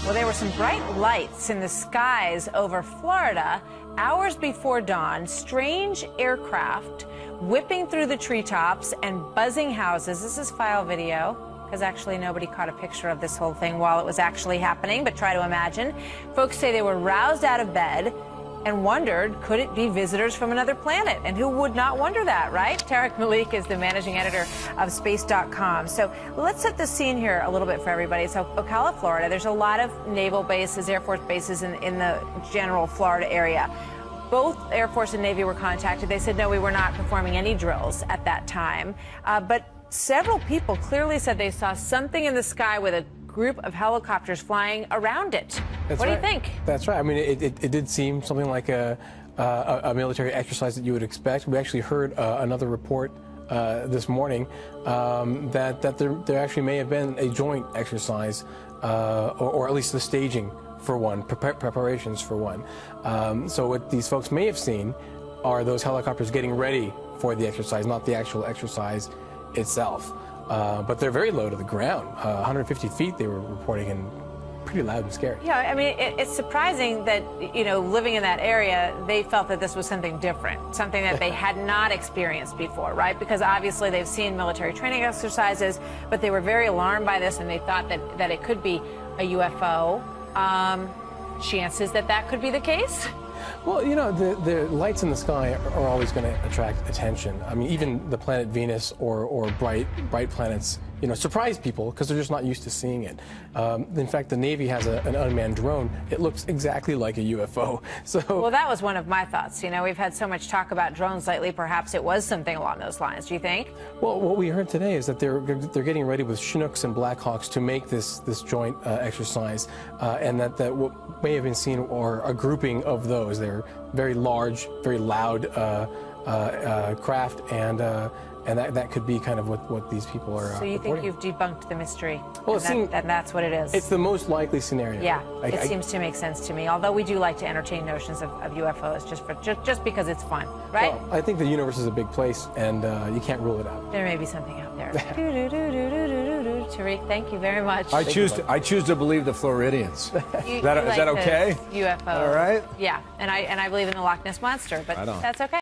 Well, there were some bright lights in the skies over Florida hours before dawn. Strange aircraft whipping through the treetops and buzzing houses. This is file video, because actually nobody caught a picture of this whole thing while it was actually happening, but try to imagine. Folks say they were roused out of bed and wondered, could it be visitors from another planet? And who would not wonder that, right? Tarek Malik is the managing editor of Space.com. So let's set the scene here a little bit for everybody. So Ocala, Florida, there's a lot of naval bases, Air Force bases in the general Florida area. Both Air Force and Navy were contacted. They said, no, we were not performing any drills at that time. But several people clearly said they saw something in the sky with a group of helicopters flying around it. What do you think? That's right. I mean, it did seem something like a military exercise that you would expect. We actually heard another report this morning that there actually may have been a joint exercise, or at least the staging for one, preparations for one. So what these folks may have seen are those helicopters getting ready for the exercise, not the actual exercise itself. But they're very low to the ground. 150 feet they were reporting, and pretty loud and scary. Yeah, I mean, it's surprising that, you know, living in that area, they felt that this was something different, something that they had not experienced before, right? Because obviously they've seen military training exercises, but they were very alarmed by this, and they thought that it could be a UFO. Chances that could be the case? Well, you know, the lights in the sky are always going to attract attention. I mean, even the planet Venus or bright planets, you know, surprise people because they're just not used to seeing it. In fact, the Navy has an unmanned drone. It looks exactly like a UFO. So, well, that was one of my thoughts. You know, we've had so much talk about drones lately. Perhaps it was something along those lines. Do you think? Well, what we heard today is that they're getting ready with Chinooks and Blackhawks to make this joint exercise, and that what may have been seen are a grouping of those. They're very large, very loud craft, and that could be kind of what these people are. So you reporting. think you've debunked the mystery? Well, and that's what it is. It's the most likely scenario. Yeah, it seems to make sense to me. Although we do like to entertain notions of UFOs just because it's fun, right? Well, I think the universe is a big place, and you can't rule it out. There may be something out there. Tariq, thank you very much. I choose to believe the Floridians. Is that okay? UFO. All right. Yeah, and I believe in the Loch Ness monster, but that's okay.